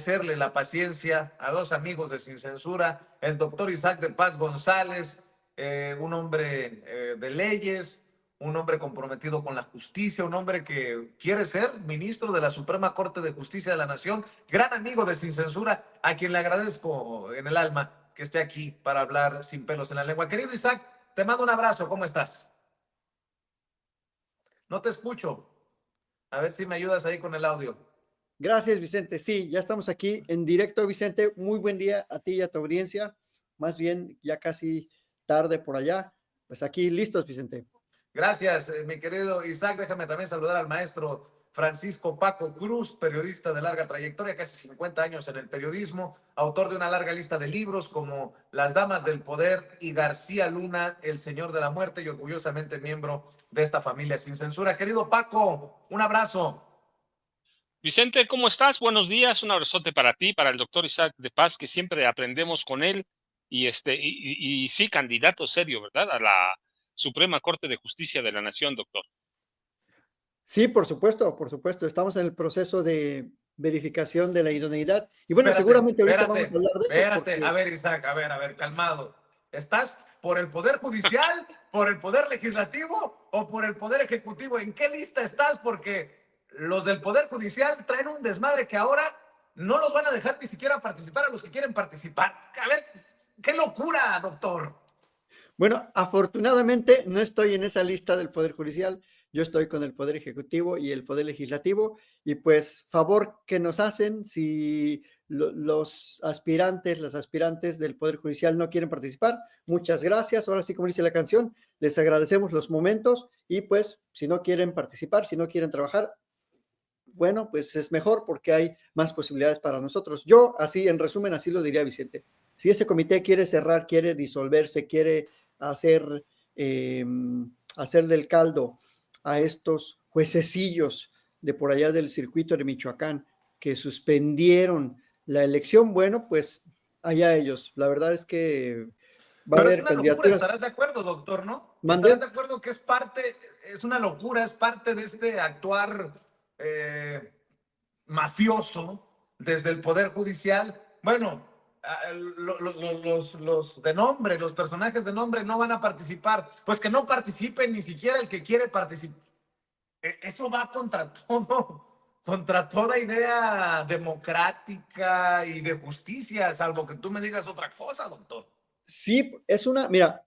agradecerle la paciencia a dos amigos de Sin Censura, el doctor Isaac de Paz González, un hombre de leyes, un hombre comprometido con la justicia, un hombre que quiere ser ministro de la Suprema Corte de Justicia de la Nación, gran amigo de Sin Censura, a quien le agradezco en el alma que esté aquí para hablar sin pelos en la lengua. Querido Isaac, te mando un abrazo, ¿cómo estás? No te escucho. A ver si me ayudas ahí con el audio. Gracias, Vicente. Sí, ya estamos aquí en directo, Vicente. Muy buen día a ti y a tu audiencia. Más bien, ya casi tarde por allá. Pues aquí listos, Vicente. Gracias, mi querido Isaac. Déjame también saludar al maestro Francisco Paco Cruz, periodista de larga trayectoria, casi 50 años en el periodismo, autor de una larga lista de libros como Las Damas del Poder y García Luna, El Señor de la Muerte, y orgullosamente miembro de esta familia Sin Censura. Querido Paco, un abrazo. Vicente, ¿cómo estás? Buenos días, un abrazote para ti, para el doctor Isaac de Paz, que siempre aprendemos con él, y sí, candidato serio, ¿verdad? A la Suprema Corte de Justicia de la Nación, doctor. Sí, por supuesto, por supuesto. Estamos en el proceso de verificación de la idoneidad. Y bueno, seguramente ahorita vamos a hablar de eso. Porque... A ver, Isaac, a ver, calmado. ¿Estás por el Poder Judicial, por el Poder Legislativo o por el Poder Ejecutivo? ¿En qué lista estás? Porque los del Poder Judicial traen un desmadre que ahora no los van a dejar ni siquiera participar a los que quieren participar. A ver, qué locura, doctor. Bueno, afortunadamente no estoy en esa lista del Poder Judicial. Yo estoy con el Poder Ejecutivo y el Poder Legislativo. Y pues, favor que nos hacen si los aspirantes, las aspirantes del Poder Judicial no quieren participar. Muchas gracias. Ahora sí, como dice la canción, les agradecemos los momentos. Y pues, si no quieren participar, si no quieren trabajar, bueno, pues es mejor porque hay más posibilidades para nosotros. Yo, así, en resumen, así lo diría Vicente. Si ese comité quiere cerrar, quiere disolverse, quiere hacer, hacer del caldo a estos juececillos de por allá del circuito de Michoacán que suspendieron la elección, bueno, pues allá ellos. La verdad es que va a Pero es haber una locura, candidaturas. estarás de acuerdo, doctor, ¿no? ¿Mande? Estarás de acuerdo que es parte, es una locura, es parte de este actuar mafioso desde el Poder Judicial. Bueno, los de nombre, los personajes de nombre no van a participar. Pues que no participen ni siquiera el que quiere participar. Eso va contra todo, contra toda idea democrática y de justicia, salvo que tú me digas otra cosa, doctor. Sí, es una, mira,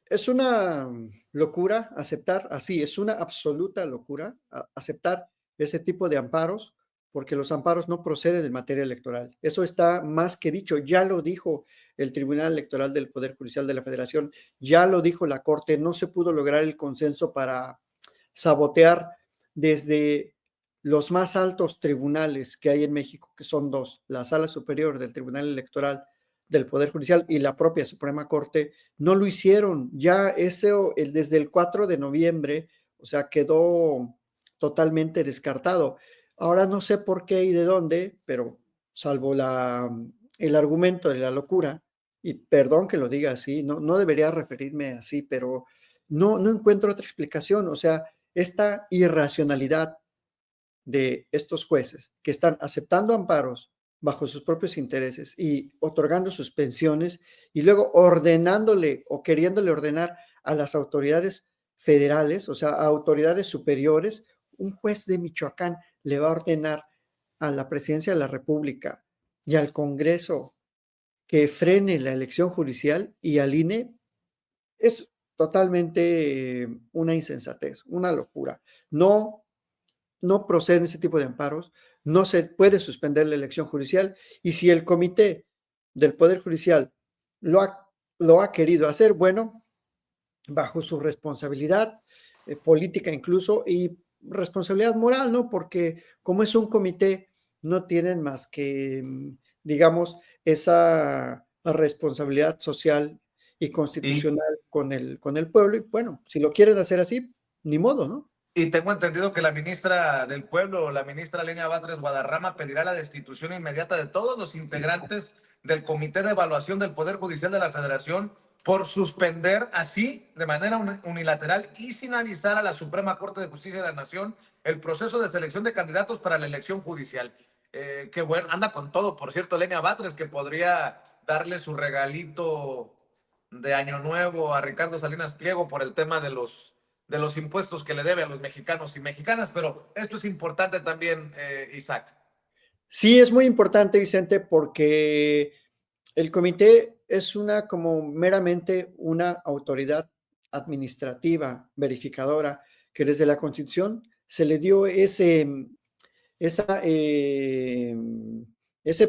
es una locura aceptar, así, es una absoluta locura aceptar ese tipo de amparos, porque los amparos no proceden en materia electoral. Eso está más que dicho, ya lo dijo el Tribunal Electoral del Poder Judicial de la Federación, ya lo dijo la Corte, no se pudo lograr el consenso para sabotear desde los más altos tribunales que hay en México, que son dos, la Sala Superior del Tribunal Electoral del Poder Judicial y la propia Suprema Corte, no lo hicieron. Ya eso desde el 4 de noviembre, o sea, quedó totalmente descartado. Ahora no sé por qué y de dónde, pero salvo el argumento de la locura, y perdón que lo diga así, no debería referirme así, pero no encuentro otra explicación. O sea, esta irracionalidad de estos jueces que están aceptando amparos bajo sus propios intereses y otorgando suspensiones y luego ordenándole o queriéndole ordenar a las autoridades federales, o sea, a autoridades superiores, un juez de Michoacán le va a ordenar a la presidencia de la República y al Congreso que frene la elección judicial y al INE. Es totalmente una insensatez, una locura. No proceden ese tipo de amparos, no se puede suspender la elección judicial y si el comité del Poder Judicial lo ha querido hacer, bueno, bajo su responsabilidad política incluso y responsabilidad moral, ¿no? Porque como es un comité, no tienen más que, digamos, esa responsabilidad social y Y, constitucional con el pueblo y bueno, si lo quieren hacer así, ni modo, ¿no? y tengo entendido que la ministra del Pueblo, la ministra Lenia Batres Guadarrama, pedirá la destitución inmediata de todos los integrantes del Comité de Evaluación del Poder Judicial de la Federación por suspender así, de manera unilateral y sin avisar a la Suprema Corte de Justicia de la Nación, el proceso de selección de candidatos para la elección judicial. qué bueno, anda con todo. Por cierto, Lenia Batres, que podría darle su regalito de Año Nuevo a Ricardo Salinas Pliego por el tema de los impuestos que le debe a los mexicanos y mexicanas, pero esto es importante también, Isaac. Sí, es muy importante, Vicente, porque el comité es una como meramente una autoridad administrativa, verificadora, que desde la Constitución se le dio esa, ese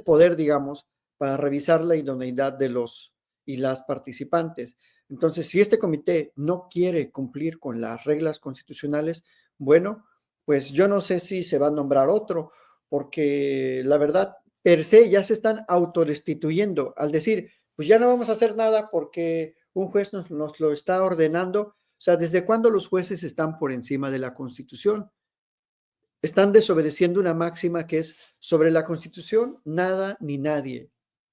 poder, digamos, para revisar la idoneidad de los y las participantes. Entonces, si este comité no quiere cumplir con las reglas constitucionales, bueno, pues yo no sé si se va a nombrar otro, porque la verdad, per se ya se están autodestituyendo al decir, pues ya no vamos a hacer nada porque un juez nos lo está ordenando. O sea, ¿desde cuándo los jueces están por encima de la Constitución? Están desobedeciendo una máxima que es sobre la Constitución, nada ni nadie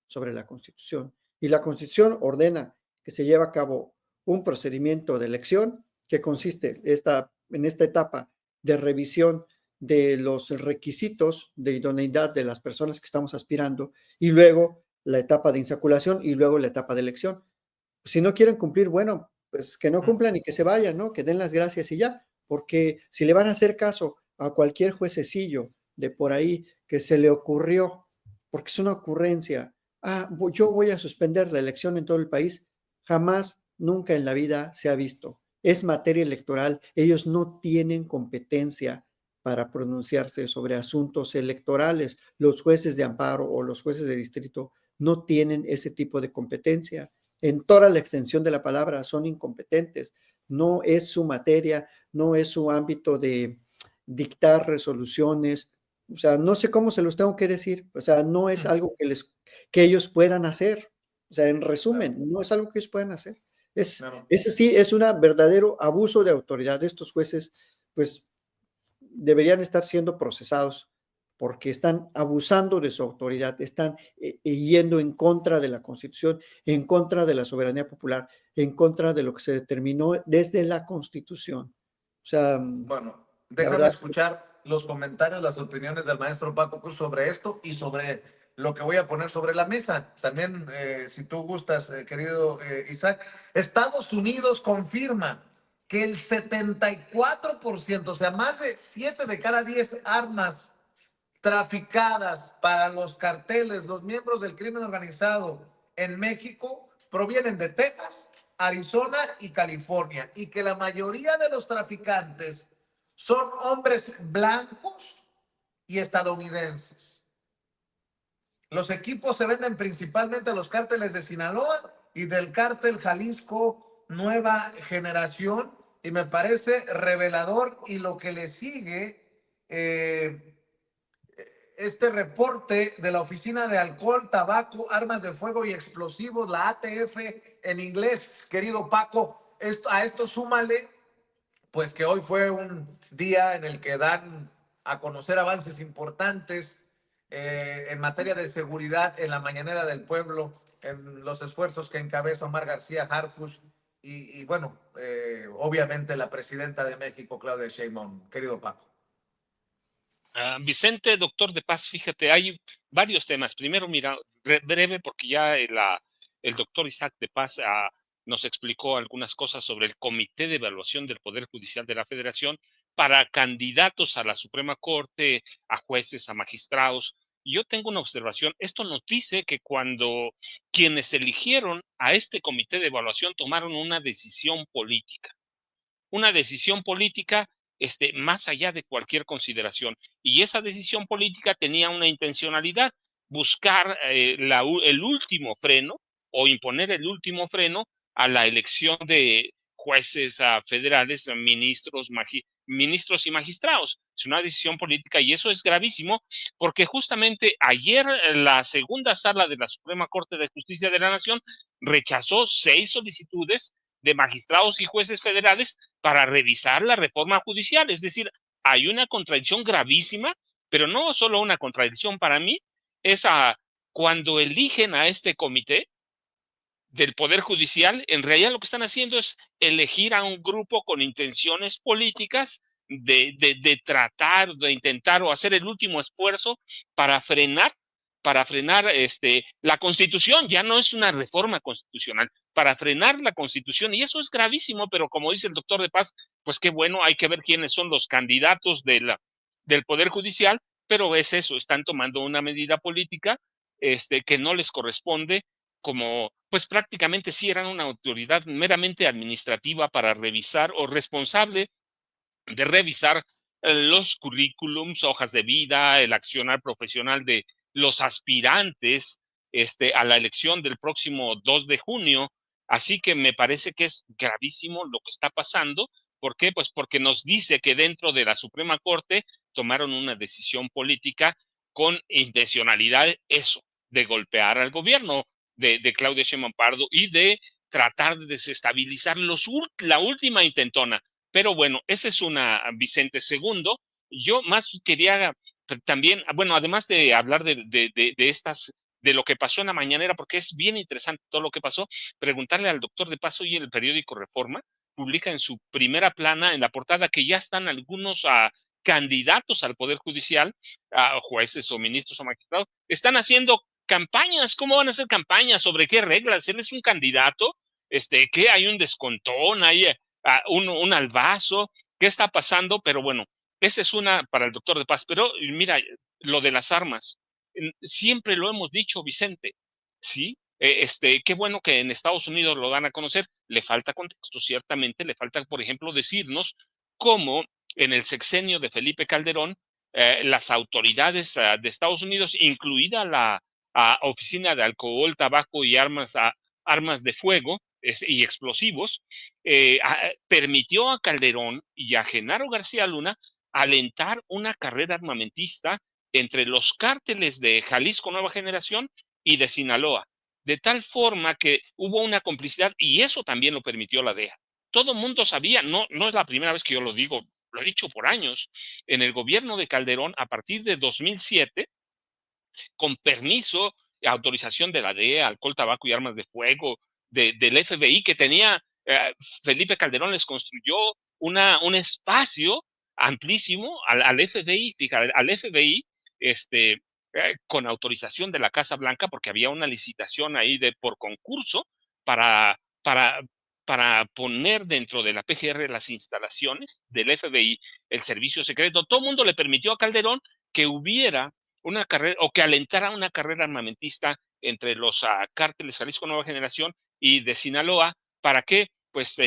sobre la Constitución. Y la Constitución ordena que se lleve a cabo un procedimiento de elección que consiste en esta etapa de revisión de los requisitos de idoneidad de las personas que estamos aspirando y luego la etapa de insaculación y luego la etapa de elección. Si no quieren cumplir, bueno, pues que no cumplan y que se vayan, ¿no? Que den las gracias y ya, porque si le van a hacer caso a cualquier juececillo de por ahí que se le ocurrió, porque es una ocurrencia, yo voy a suspender la elección en todo el país, jamás, nunca en la vida se ha visto. Es materia electoral, ellos no tienen competencia para pronunciarse sobre asuntos electorales. Los jueces de amparo o los jueces de distrito no tienen ese tipo de competencia. En toda la extensión de la palabra son incompetentes. No es su materia, no es su ámbito de dictar resoluciones. O sea, no sé cómo se los tengo que decir. O sea, no es algo que ellos puedan hacer. O sea, en resumen, no es algo que ellos puedan hacer. Ese sí es un verdadero abuso de autoridad. Estos jueces, pues, deberían estar siendo procesados porque están abusando de su autoridad, están yendo en contra de la Constitución, en contra de la soberanía popular, en contra de lo que se determinó desde la Constitución. O sea, Bueno, la déjame verdad, escuchar los comentarios, las opiniones del maestro Paco Cruz sobre esto y sobre lo que voy a poner sobre la mesa. También, si tú gustas, querido Isaac, Estados Unidos confirma que el 74%, o sea, más de 7 de cada 10 armas traficadas para los carteles, los miembros del crimen organizado en México, provienen de Texas, Arizona y California, y que la mayoría de los traficantes son hombres blancos y estadounidenses. Los equipos se venden principalmente a los cárteles de Sinaloa y del cártel Jalisco Nueva Generación, y me parece revelador. Y lo que le sigue, este reporte de la Oficina de Alcohol, Tabaco, Armas de Fuego y Explosivos, la ATF en inglés, querido Paco, a esto súmale, pues que hoy fue un día en el que dan a conocer avances importantes en materia de seguridad en la Mañanera del Pueblo, en los esfuerzos que encabeza Omar García Harfuch y bueno, obviamente la presidenta de México, Claudia Sheinbaum, querido Paco. Vicente, doctor de Paz, fíjate, hay varios temas. Primero, mira, breve, porque ya el doctor Isaac de Paz nos explicó algunas cosas sobre el Comité de Evaluación del Poder Judicial de la Federación para candidatos a la Suprema Corte, a jueces, a magistrados. Y yo tengo una observación. Esto nos dice que cuando quienes eligieron a este Comité de Evaluación tomaron una decisión política más allá de cualquier consideración. Y esa decisión política tenía una intencionalidad, buscar el último freno o imponer el último freno a la elección de jueces federales, ministros y magistrados. Es una decisión política y eso es gravísimo porque justamente ayer la segunda sala de la Suprema Corte de Justicia de la Nación rechazó 6 solicitudes de magistrados y jueces federales para revisar la reforma judicial. Es decir, hay una contradicción gravísima, pero no solo una contradicción para mí, es cuando eligen a este comité del Poder Judicial, en realidad lo que están haciendo es elegir a un grupo con intenciones políticas de tratar, de intentar o hacer el último esfuerzo para frenar la Constitución. Ya no es una reforma constitucional, para frenar la Constitución, y eso es gravísimo. Pero como dice el doctor de Paz, pues qué bueno, hay que ver quiénes son los candidatos del Poder Judicial, pero es eso, están tomando una medida política que no les corresponde, como pues prácticamente sí eran una autoridad meramente administrativa para revisar, o responsable de revisar los currículums, hojas de vida, el accionar profesional de los aspirantes a la elección del próximo 2 de junio. Así que me parece que es gravísimo lo que está pasando. ¿Por qué? Pues porque nos dice que dentro de la Suprema Corte tomaron una decisión política con intencionalidad, eso, de golpear al gobierno de Claudia Sheinbaum Pardo y de tratar de desestabilizar la última intentona. Pero bueno, esa es una, Vicente. Segundo, yo más quería también, bueno, además de hablar de lo que pasó en la mañanera, porque es bien interesante todo lo que pasó, preguntarle al doctor de Paso. Y el periódico Reforma publica en su primera plana, en la portada, que ya están algunos candidatos al Poder Judicial, jueces o ministros o magistrados, están haciendo campañas. ¿Cómo van a hacer campañas? ¿Sobre qué reglas? Él es un candidato, ¿qué? Hay un descontón, hay un albazo, ¿qué está pasando? Pero bueno, esa es una para el doctor de Paz. Pero mira, lo de las armas, siempre lo hemos dicho, Vicente, ¿sí? Qué bueno que en Estados Unidos lo dan a conocer. Le falta contexto, ciertamente, le falta, por ejemplo, decirnos cómo en el sexenio de Felipe Calderón, las autoridades de Estados Unidos, incluida la Oficina de Alcohol, Tabaco y Armas de Fuego y Explosivos, permitió a Calderón y a Genaro García Luna alentar una carrera armamentista entre los cárteles de Jalisco Nueva Generación y de Sinaloa, de tal forma que hubo una complicidad, y eso también lo permitió la DEA. Todo el mundo sabía, no es la primera vez que yo lo digo, lo he dicho por años, en el gobierno de Calderón, a partir de 2007, con permiso, autorización de la DEA, alcohol, tabaco y armas de fuego, del FBI, que tenía, Felipe Calderón les construyó un espacio amplísimo al FBI, fíjate, al FBI, con autorización de la Casa Blanca, porque había una licitación ahí por concurso para, para, para poner dentro de la PGR las instalaciones del FBI, el servicio secreto. Todo el mundo le permitió a Calderón que hubiera una carrera, o que alentara una carrera armamentista entre los cárteles Jalisco Nueva Generación y de Sinaloa. ¿Para qué? Pues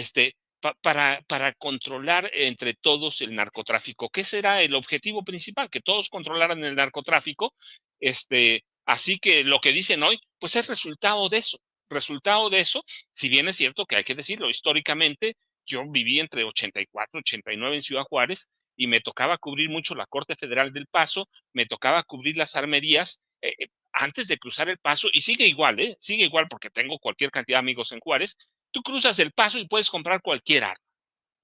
para controlar entre todos el narcotráfico, que será el objetivo principal, que todos controlaran el narcotráfico. Así que lo que dicen hoy, pues es resultado de eso, si bien es cierto que hay que decirlo, históricamente yo viví entre 84 y 89 en Ciudad Juárez, y me tocaba cubrir mucho la Corte Federal del Paso, me tocaba cubrir las armerías antes de cruzar el Paso, y sigue igual, sigue igual, porque tengo cualquier cantidad de amigos en Juárez. Tú cruzas el Paso y puedes comprar cualquier arma,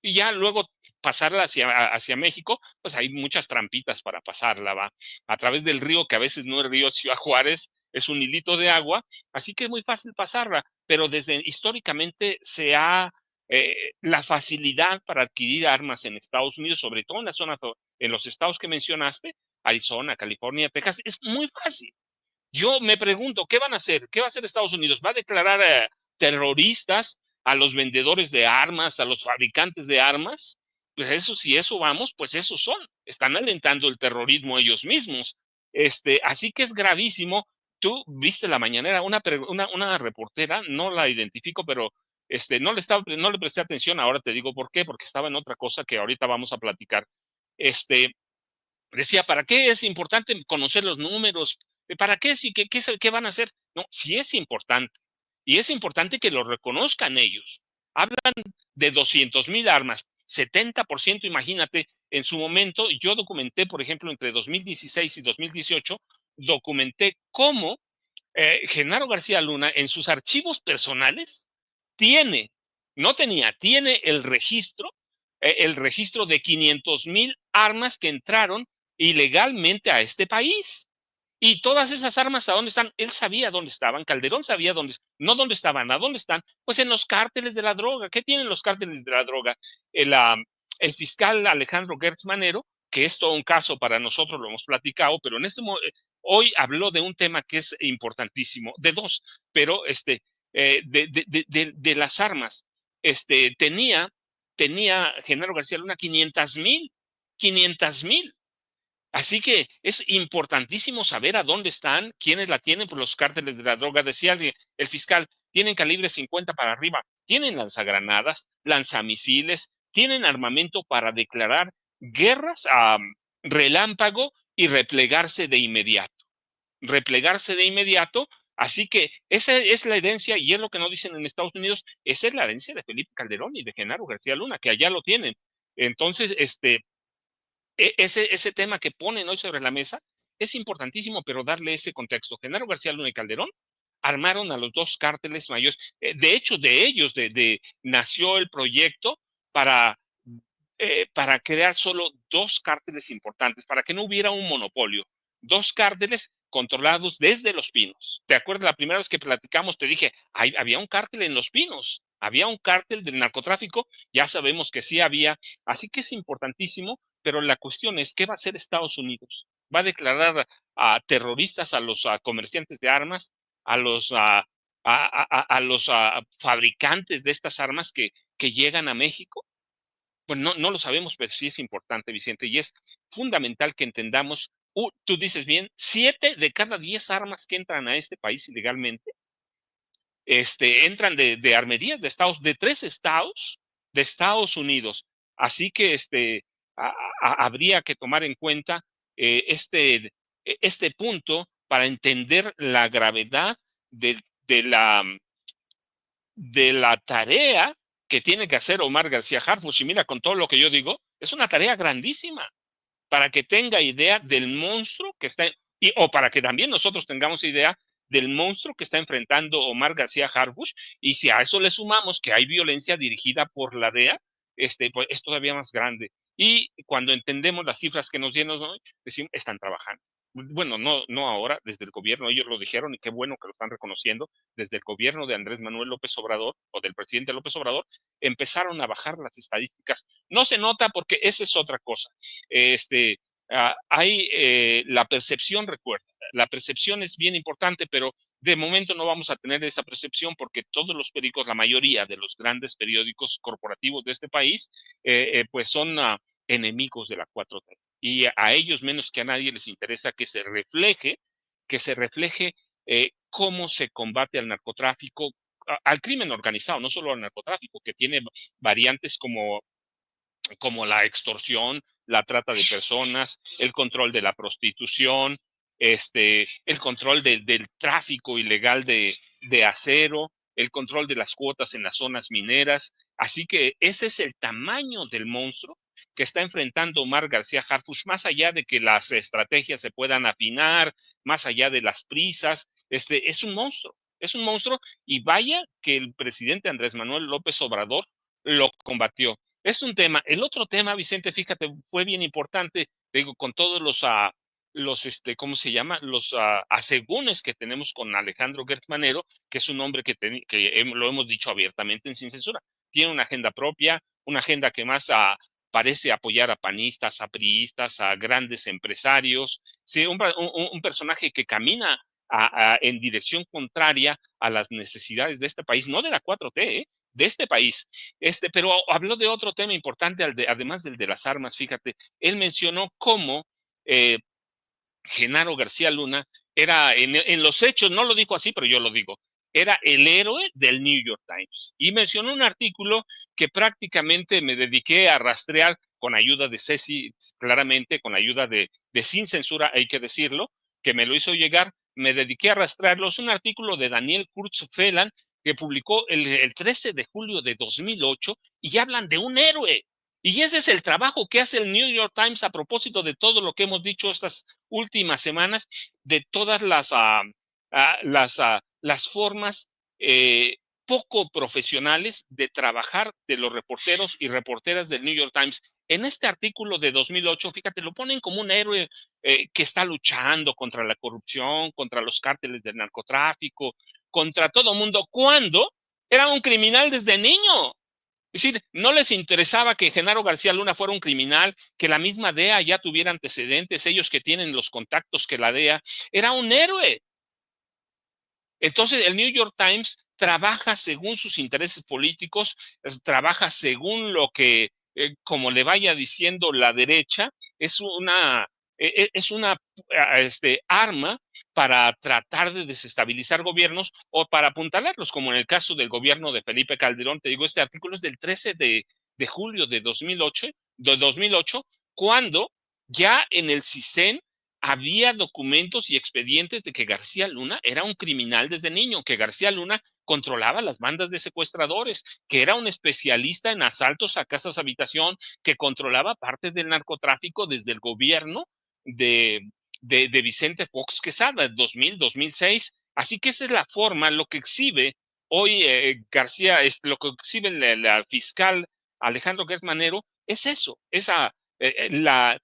y ya luego pasarla hacia México, pues hay muchas trampitas para pasarla, va a través del río, que a veces no es río Ciudad Juárez, es un hilito de agua, así que es muy fácil pasarla. Pero desde históricamente la facilidad para adquirir armas en Estados Unidos, sobre todo en los estados que mencionaste, Arizona, California, Texas, es muy fácil. Yo me pregunto, ¿qué van a hacer? ¿Qué va a hacer Estados Unidos? ¿Va a declarar terroristas a los vendedores de armas, a los fabricantes de armas? Pues eso, si eso vamos, pues esos están alentando el terrorismo ellos mismos. Así que es gravísimo. Tú viste la mañanera, una reportera, no la identifico, pero no le presté atención. Ahora te digo por qué, porque estaba en otra cosa que ahorita vamos a platicar. Decía, ¿para qué es importante conocer los números? ¿Para qué? ¿Qué van a hacer? No, sí es importante. Y es importante que lo reconozcan ellos. Hablan de 200,000 armas, 70%, imagínate. En su momento, yo documenté, por ejemplo, entre 2016 y 2018, documenté cómo Genaro García Luna en sus archivos personales tiene el registro de 500,000 armas que entraron ilegalmente a este país. Y todas esas armas, ¿a dónde están? Él sabía dónde estaban, Calderón sabía no dónde estaban, ¿a dónde están? Pues en los cárteles de la droga. ¿Qué tienen los cárteles de la droga? el fiscal Alejandro Gertz Manero, que es todo un caso para nosotros, lo hemos platicado, pero hoy habló de un tema que es importantísimo, de dos, pero de las armas. Tenía Genaro García Luna 500,000. Así que es importantísimo saber a dónde están, quiénes la tienen por los cárteles de la droga. Decía el fiscal, tienen calibre 50 para arriba, tienen lanzagranadas, lanzamisiles, tienen armamento para declarar guerras a relámpago y replegarse de inmediato. Así que esa es la herencia, y es lo que nos dicen en Estados Unidos, esa es la herencia de Felipe Calderón y de Genaro García Luna, que allá lo tienen. Entonces, ese tema que ponen hoy sobre la mesa es importantísimo, pero darle ese contexto. Genaro García Luna y Calderón armaron a los dos cárteles mayores. De hecho, de ellos nació el proyecto para crear solo dos cárteles importantes, para que no hubiera un monopolio. Dos cárteles controlados desde Los Pinos. ¿Te acuerdas la primera vez que platicamos? Te dije, había un cártel en Los Pinos, había un cártel del narcotráfico, ya sabemos que sí había, así que es importantísimo, pero la cuestión es, ¿qué va a hacer Estados Unidos? ¿Va a declarar a terroristas a los comerciantes de armas, a los fabricantes de estas armas que llegan a México? Pues no lo sabemos, pero sí es importante, Vicente, y es fundamental que entendamos, tú dices bien, 7 de cada 10 armas que entran a este país ilegalmente, entran de armerías de 3 estados de Estados Unidos. Así que habría que tomar en cuenta este punto para entender la gravedad de, de la de la tarea que tiene que hacer Omar García Harfuch. Y mira, con todo lo que yo digo, es una tarea grandísima para que tenga idea del monstruo que está, o para que también nosotros tengamos idea del monstruo que está enfrentando Omar García Harfuch. Y si a eso le sumamos que hay violencia dirigida por la DEA, pues es todavía más grande. Y cuando entendemos las cifras que nos dieron hoy, decimos, están trabajando. Bueno, no ahora, desde el gobierno, ellos lo dijeron y qué bueno que lo están reconociendo, desde el gobierno de Andrés Manuel López Obrador o del presidente López Obrador, empezaron a bajar las estadísticas. No se nota porque esa es otra cosa. Hay la percepción, recuerda, la percepción es bien importante, pero de momento no vamos a tener esa percepción porque todos los periódicos, la mayoría de los grandes periódicos corporativos de este país, pues son enemigos de la 4T. Y a ellos menos que a nadie les interesa que se refleje cómo se combate al narcotráfico, al crimen organizado, no solo al narcotráfico, que tiene variantes como la extorsión, la trata de personas, el control de la prostitución, el control del tráfico ilegal de acero, el control de las cuotas en las zonas mineras. Así que ese es el tamaño del monstruo que está enfrentando Omar García Harfuch, más allá de que las estrategias se puedan afinar, más allá de las prisas, es un monstruo, y vaya que el presidente Andrés Manuel López Obrador lo combatió. Es un tema. El otro tema, Vicente, fíjate, fue bien importante, digo, con todos ¿cómo se llama? Los asegúnes que tenemos con Alejandro Gertz Manero, que es un hombre que lo hemos dicho abiertamente en Sin Censura. Tiene una agenda propia, una agenda que más parece apoyar a panistas, a priistas, a grandes empresarios. Sí, un personaje que camina en dirección contraria a las necesidades de este país, no de la 4T, de este país. Pero habló de otro tema importante, además del de las armas, fíjate, él mencionó cómo Genaro García Luna era, en los hechos, no lo dijo así, pero yo lo digo, era el héroe del New York Times. Y mencionó un artículo que prácticamente me dediqué a rastrear con ayuda de Ceci, claramente con ayuda de Sin Censura, hay que decirlo, que me lo hizo llegar. Me dediqué a rastrearlo. Es un artículo de Daniel Kurtz-Phelan que publicó el 13 de julio de 2008 y hablan de un héroe. Y ese es el trabajo que hace el New York Times a propósito de todo lo que hemos dicho estas últimas semanas, de todas las formas poco profesionales de trabajar de los reporteros y reporteras del New York Times. En este artículo de 2008, fíjate, lo ponen como un héroe que está luchando contra la corrupción, contra los cárteles del narcotráfico, contra todo mundo, cuando era un criminal desde niño. Es decir, no les interesaba que Genaro García Luna fuera un criminal, que la misma DEA ya tuviera antecedentes, ellos que tienen los contactos que la DEA, era un héroe. Entonces, el New York Times trabaja según sus intereses políticos, trabaja según lo que, como le vaya diciendo la derecha, es una arma para tratar de desestabilizar gobiernos o para apuntalarlos, como en el caso del gobierno de Felipe Calderón. Te digo, este artículo es del 13 de julio de 2008, cuando ya en el CISEN había documentos y expedientes de que García Luna era un criminal desde niño, que García Luna controlaba las bandas de secuestradores, que era un especialista en asaltos a casas habitación, que controlaba parte del narcotráfico desde el gobierno de Vicente Fox Quesada, 2006. Así que esa es la forma, lo que exhibe hoy García, es lo que exhibe la fiscal Alejandro Gertz Manero, es eso, la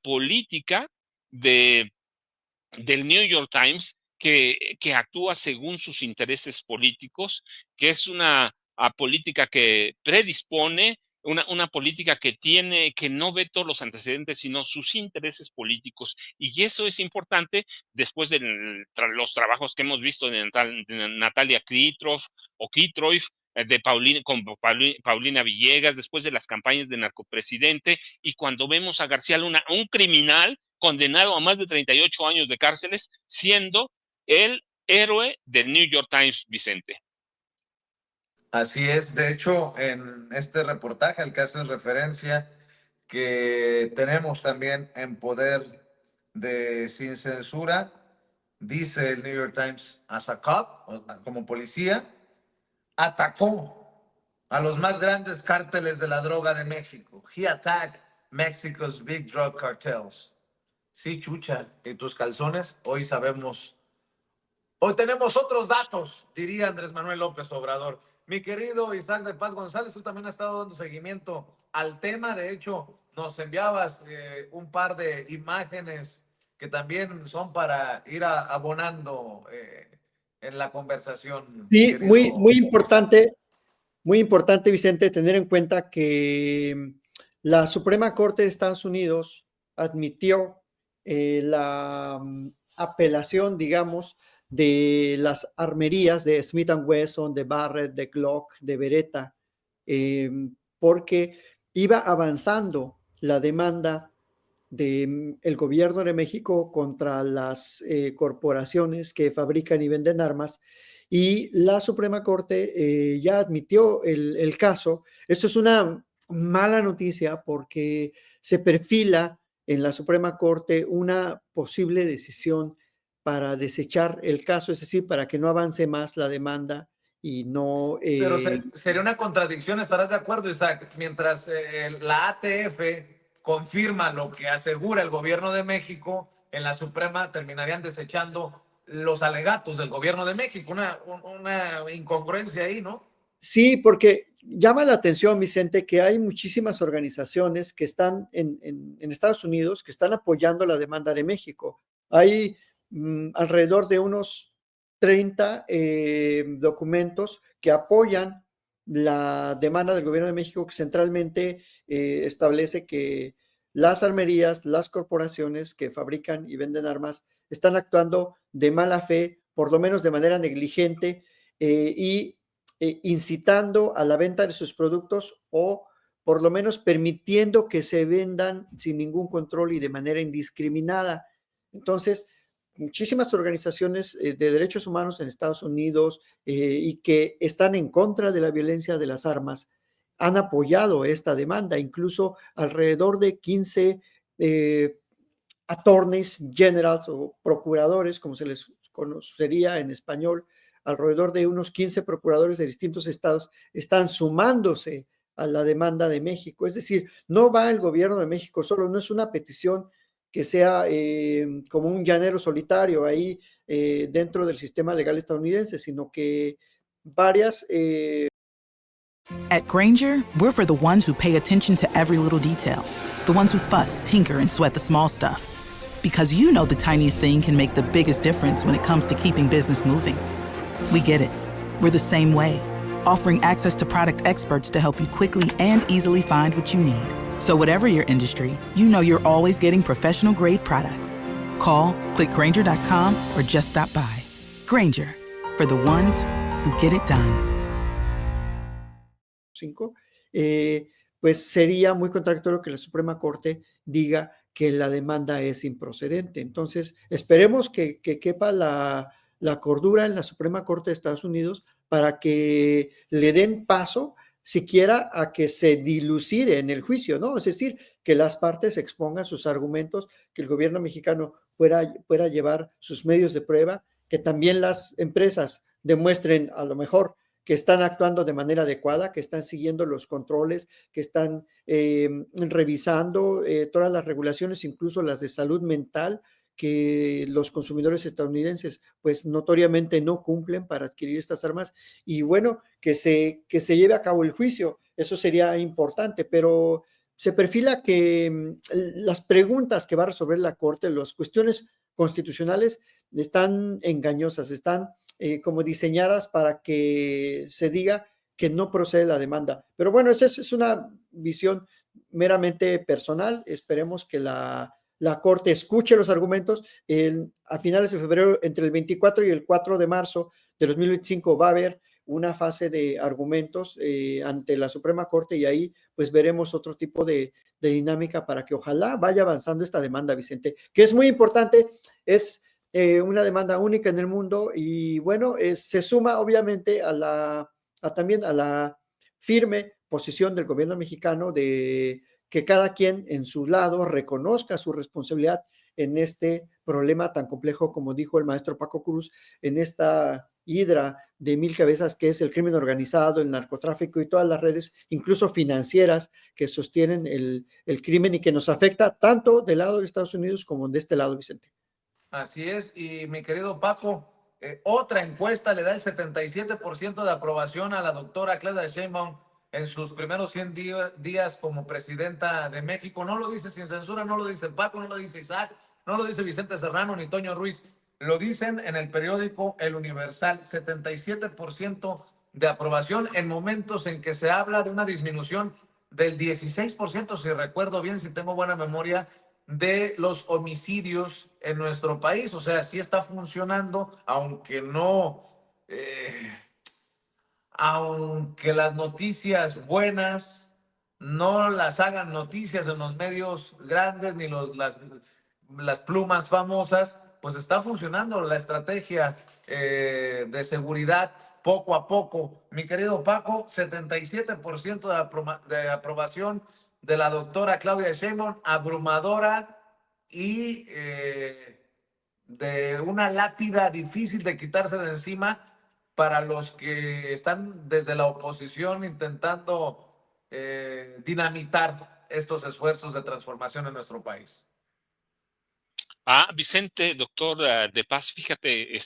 política del New York Times que actúa según sus intereses políticos, que es una política que predispone, una política que no ve todos los antecedentes, sino sus intereses políticos. Y eso es importante después de los trabajos que hemos visto de Natalia Kitroff de Paulina Villegas, después de las campañas de narcopresidente, y cuando vemos a García Luna, un criminal condenado a más de 38 años de cárceles, siendo el héroe del New York Times, Vicente. Así es. De hecho, en este reportaje al que haces referencia, que tenemos también en poder de Sin Censura, dice el New York Times, as a cop, como policía, atacó a los más grandes cárteles de la droga de México. He attacked Mexico's big drug cartels. Sí, chucha, ¿y tus calzones? Hoy sabemos. Hoy tenemos otros datos, diría Andrés Manuel López Obrador. Mi querido Isaac de Paz González, tú también has estado dando seguimiento al tema. De hecho, nos enviabas un par de imágenes que también son para ir abonando en la conversación. Sí, muy importante, Vicente, tener en cuenta que la Suprema Corte de Estados Unidos admitió la apelación, digamos, de las armerías de Smith & Wesson, de Barrett, de Glock, de Beretta, porque iba avanzando la demanda del gobierno de México contra las corporaciones que fabrican y venden armas, y la Suprema Corte ya admitió el caso. Esto es una mala noticia porque se perfila en la Suprema Corte una posible decisión para desechar el caso, es decir, para que no avance más la demanda y no... Pero sería una contradicción, ¿estarás de acuerdo, Isaac? Mientras la ATF confirma lo que asegura el gobierno de México, en la Suprema terminarían desechando los alegatos del gobierno de México. Una incongruencia ahí, ¿no? Sí, porque llama la atención, Vicente, que hay muchísimas organizaciones que están en Estados Unidos que están apoyando la demanda de México. Hay alrededor de unos 30 documentos que apoyan la demanda del gobierno de México, que centralmente establece que las armerías, las corporaciones que fabrican y venden armas están actuando de mala fe, por lo menos de manera negligente, y incitando a la venta de sus productos, o por lo menos permitiendo que se vendan sin ningún control y de manera indiscriminada. Entonces, muchísimas organizaciones de derechos humanos en Estados Unidos y que están en contra de la violencia de las armas han apoyado esta demanda. Incluso alrededor de 15 attorneys generals o procuradores, como se les conocería en español, alrededor de unos 15 procuradores de distintos estados están sumándose a la demanda de México. Es decir, no va el gobierno de México solo, no es una petición que sea como un llanero solitario ahí dentro del sistema legal estadounidense, sino que varias... At Grainger, we're for the ones who pay attention to every little detail. The ones who fuss, tinker, and sweat the small stuff. Because you know the tiniest thing can make the biggest difference when it comes to keeping business moving. We get it. We're the same way. offering access to product experts to help you quickly and easily find what you need. So whatever your industry, you know you're always getting professional-grade products. Call, click Grainger.com, or just stop by. Grainger, for the ones who get it done. 5, pues sería muy contradictorio que la Suprema Corte diga que la demanda es improcedente. Entonces, esperemos que quepa la cordura en la Suprema Corte de Estados Unidos para que le den paso siquiera a que se dilucide en el juicio, ¿no? Es decir, que las partes expongan sus argumentos, que el gobierno mexicano pueda llevar sus medios de prueba, que también las empresas demuestren a lo mejor que están actuando de manera adecuada, que están siguiendo los controles, que están revisando todas las regulaciones, incluso las de salud mental, que los consumidores estadounidenses pues notoriamente no cumplen para adquirir estas armas, y bueno, que se lleve a cabo el juicio. Eso sería importante, pero se perfila que las preguntas que va a resolver la Corte, las cuestiones constitucionales, están engañosas, están como diseñadas para que se diga que no procede la demanda. Pero bueno, esa es una visión meramente personal. Esperemos que la Corte escuche los argumentos. A finales de febrero, entre el 24 y el 4 de marzo de 2025, va a haber una fase de argumentos ante la Suprema Corte, y ahí pues veremos otro tipo de dinámica para que ojalá vaya avanzando esta demanda, Vicente, que es muy importante. Es una demanda única en el mundo, y bueno, se suma obviamente también a la firme posición del gobierno mexicano de que cada quien en su lado reconozca su responsabilidad en este problema tan complejo, como dijo el maestro Paco Cruz, en esta hidra de 1000 cabezas que es el crimen organizado, el narcotráfico y todas las redes, incluso financieras, que sostienen el crimen y que nos afecta tanto del lado de Estados Unidos como de este lado, Vicente. Así es, y mi querido Paco, otra encuesta le da el 77% de aprobación a la doctora Claudia Sheinbaum en sus primeros 100 días como presidenta de México. No lo dice Sin Censura, no lo dice Paco, no lo dice Isaac, no lo dice Vicente Serrano ni Toño Ruiz. Lo dicen en el periódico El Universal, 77% de aprobación en momentos en que se habla de una disminución del 16%, si recuerdo bien, si tengo buena memoria, de los homicidios en nuestro país. O sea, sí está funcionando, aunque las noticias buenas no las hagan noticias en los medios grandes ni las plumas famosas, pues está funcionando la estrategia de seguridad poco a poco. Mi querido Paco, 77% de aprobación de la doctora Claudia Sheinbaum, abrumadora y de una lápida difícil de quitarse de encima para los que están desde la oposición intentando dinamitar estos esfuerzos de transformación en nuestro país. Vicente, doctor de Paz, fíjate,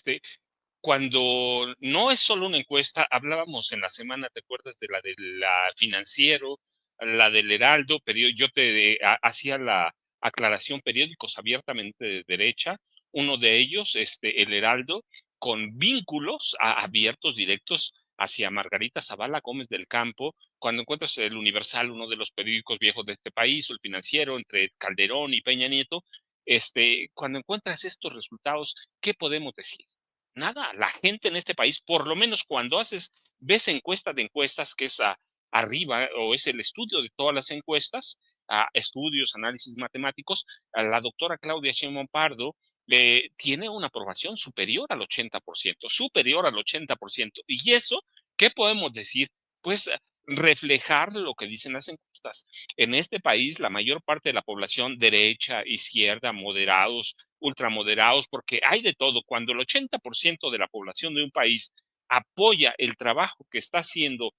cuando no es solo una encuesta, hablábamos en la semana, ¿te acuerdas de la Financiero, la del Heraldo? Yo te hacía la aclaración, periódicos abiertamente de derecha, uno de ellos, el Heraldo, con vínculos abiertos, directos hacia Margarita Zavala Gómez del Campo. Cuando encuentras el Universal, uno de los periódicos viejos de este país, o el Financiero, entre Calderón y Peña Nieto, cuando encuentras estos resultados, ¿qué podemos decir? Nada, la gente en este país, por lo menos cuando ves encuesta de encuestas, que es arriba, o es el estudio de todas las encuestas, estudios, análisis matemáticos, la doctora Claudia Sheinbaum Pardo tiene una aprobación superior al 80%, superior al 80%. Y eso, ¿qué podemos decir? Pues reflejar lo que dicen las encuestas. En este país, la mayor parte de la población, derecha, izquierda, moderados, ultramoderados, porque hay de todo. Cuando el 80% de la población de un país apoya el trabajo que está haciendo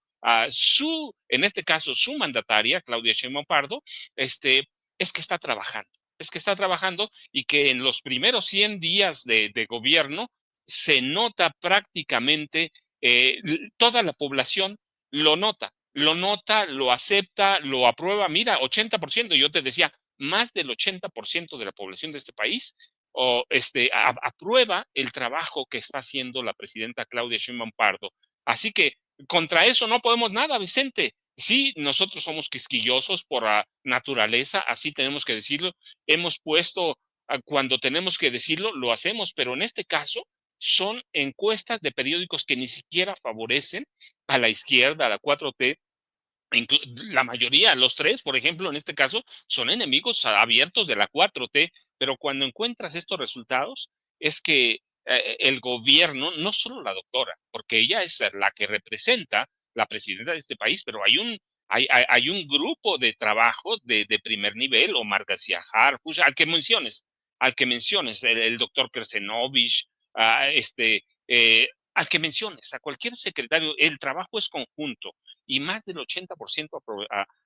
en este caso, su mandataria, Claudia Sheinbaum Pardo, es que está trabajando. Es que está trabajando, y que en los primeros 100 días de gobierno se nota prácticamente, toda la población lo nota, lo acepta, lo aprueba. Mira, 80%, yo te decía, más del 80% de la población de este país aprueba el trabajo que está haciendo la presidenta Claudia Sheinbaum Pardo. Así que contra eso no podemos nada, Vicente. Sí, nosotros somos quisquillosos por naturaleza, así tenemos que decirlo. Hemos puesto, cuando tenemos que decirlo, lo hacemos, pero en este caso son encuestas de periódicos que ni siquiera favorecen a la izquierda, a la 4T. La mayoría, los tres, por ejemplo, en este caso, son enemigos abiertos de la 4T, pero cuando encuentras estos resultados, es que el gobierno, no solo la doctora, porque ella es la que representa la presidenta de este país, pero hay un grupo de trabajo de primer nivel, Omar García Harfuch, al que menciones, el doctor Kersenovich, al que menciones, a cualquier secretario, el trabajo es conjunto y más del 80%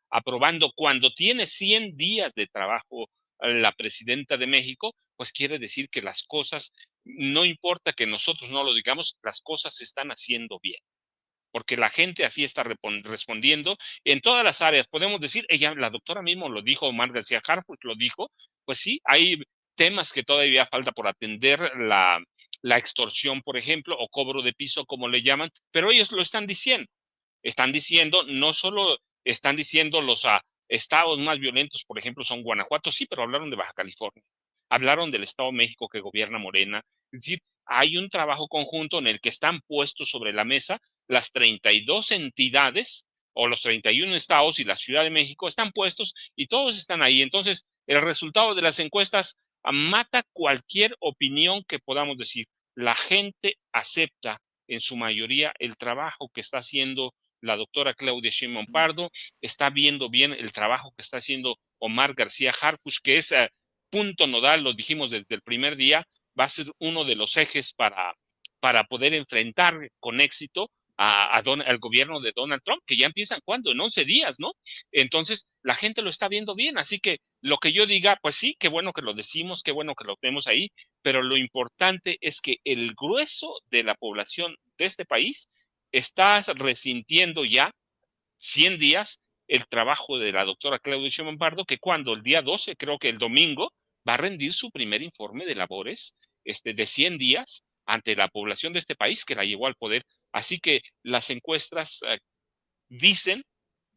aprobando cuando tiene 100 días de trabajo la presidenta de México, pues quiere decir que las cosas, no importa que nosotros no lo digamos, las cosas se están haciendo bien porque la gente así está respondiendo en todas las áreas. Podemos decir, ella, la doctora mismo lo dijo, Omar García Harfuch lo dijo, pues sí, hay temas que todavía falta por atender, la extorsión, por ejemplo, o cobro de piso, como le llaman, pero ellos lo están diciendo. Están diciendo, no solo están diciendo los estados más violentos, por ejemplo, son Guanajuato, sí, pero hablaron de Baja California, hablaron del Estado de México que gobierna Morena. Es decir, hay un trabajo conjunto en el que están puestos sobre la mesa las 32 entidades o los 31 estados y la Ciudad de México están puestos y todos están ahí. Entonces, el resultado de las encuestas mata cualquier opinión que podamos decir. La gente acepta en su mayoría el trabajo que está haciendo la doctora Claudia Sheinbaum Pardo, está viendo bien el trabajo que está haciendo Omar García Harfuch, que es punto nodal, lo dijimos desde el primer día, va a ser uno de los ejes para poder enfrentar con éxito al gobierno de Donald Trump, que ya empiezan cuando, en 11 días, ¿no? Entonces, la gente lo está viendo bien, así que lo que yo diga, pues sí, qué bueno que lo decimos, qué bueno que lo vemos ahí, pero lo importante es que el grueso de la población de este país está resintiendo ya 100 días el trabajo de la doctora Claudia Sheinbaum Pardo, que cuando el día 12, creo que el domingo, va a rendir su primer informe de labores de 100 días ante la población de este país que la llevó al poder. Así que las encuestas dicen,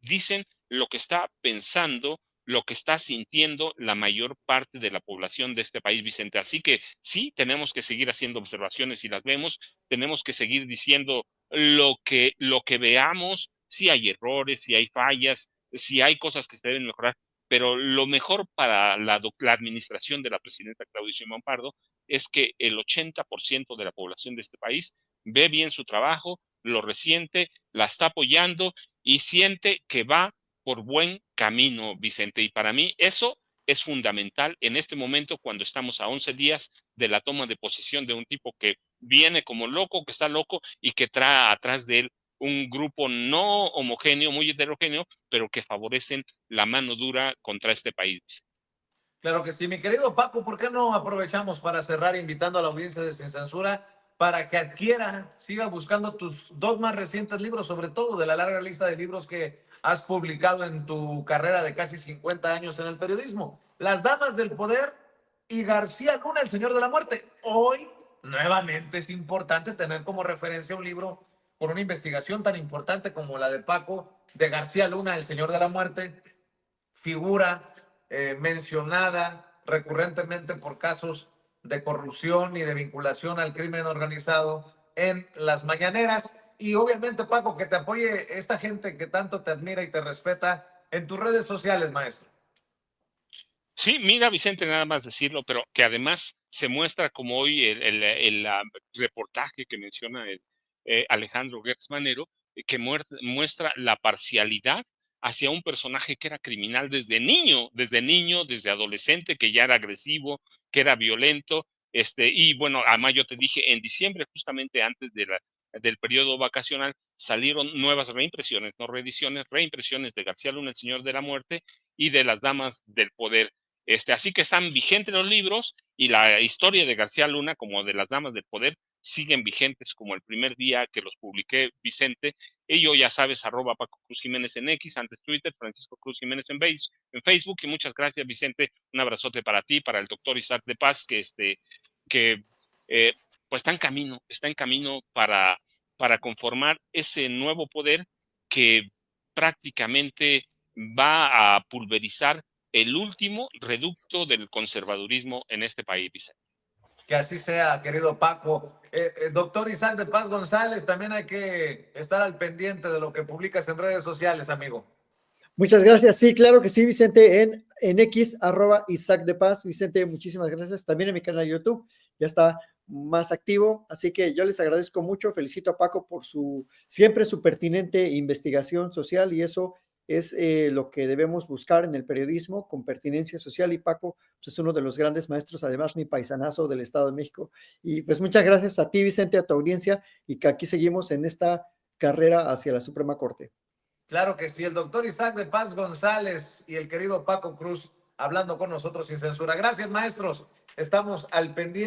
dicen lo que está pensando, lo que está sintiendo la mayor parte de la población de este país, Vicente. Así que sí, tenemos que seguir haciendo observaciones y las vemos, tenemos que seguir diciendo lo que veamos, si hay errores, si hay fallas, si hay cosas que se deben mejorar, pero lo mejor para la administración de la presidenta Claudia Sheinbaum Pardo es que el 80% de la población de este país ve bien su trabajo, lo resiente, la está apoyando y siente que va por buen camino, Vicente. Y para mí eso es fundamental en este momento cuando estamos a 11 días de la toma de posesión de un tipo que viene como loco, que está loco y que trae atrás de él un grupo no homogéneo, muy heterogéneo, pero que favorecen la mano dura contra este país. Claro que sí, mi querido Paco, ¿por qué no aprovechamos para cerrar invitando a la audiencia de Sin Censura para que adquiera, siga buscando tus dos más recientes libros, sobre todo de la larga lista de libros que has publicado en tu carrera de casi 50 años en el periodismo? Las Damas del Poder y García Luna, El Señor de la Muerte. Hoy, nuevamente, es importante tener como referencia un libro por una investigación tan importante como la de Paco, de García Luna, El Señor de la Muerte, figura mencionada recurrentemente por casos de corrupción y de vinculación al crimen organizado en las mañaneras. Y obviamente, Paco, que te apoye esta gente que tanto te admira y te respeta en tus redes sociales, maestro. Sí, mira, Vicente, nada más decirlo, pero que además se muestra como hoy el reportaje que menciona Alejandro Gertz Manero, que muestra la parcialidad hacia un personaje que era criminal desde niño, desde adolescente, que ya era agresivo, que era violento. Y bueno, además yo te dije, en diciembre, justamente antes del periodo vacacional, salieron nuevas reimpresiones, no reediciones, reimpresiones de García Luna, El Señor de la Muerte, y de Las Damas del Poder. Así que están vigentes los libros y la historia de García Luna como de las Damas del Poder siguen vigentes como el primer día que los publiqué, Vicente. Y yo, ya sabes, @ Paco Cruz Jiménez en X, antes Twitter, Francisco Cruz Jiménez en Facebook. Y muchas gracias, Vicente. Un abrazote para ti, para el doctor Isaac de Paz, que pues está en camino para conformar ese nuevo poder que prácticamente va a pulverizar el último reducto del conservadurismo en este país, Vicente. Que así sea, querido Paco. Doctor Isaac de Paz González, también hay que estar al pendiente de lo que publicas en redes sociales, amigo. Muchas gracias. Sí, claro que sí, Vicente, en X, @Isaac de Paz. Vicente, muchísimas gracias. También en mi canal de YouTube ya está más activo, así que yo les agradezco mucho. Felicito a Paco por siempre su pertinente investigación social, y eso es lo que debemos buscar en el periodismo, con pertinencia social, y Paco pues, es uno de los grandes maestros, además mi paisanazo del Estado de México. Y pues muchas gracias a ti, Vicente, a tu audiencia, y que aquí seguimos en esta carrera hacia la Suprema Corte. Claro que sí, el doctor Isaac de Paz González y el querido Paco Cruz hablando con nosotros sin censura. Gracias, maestros. Estamos al pendiente.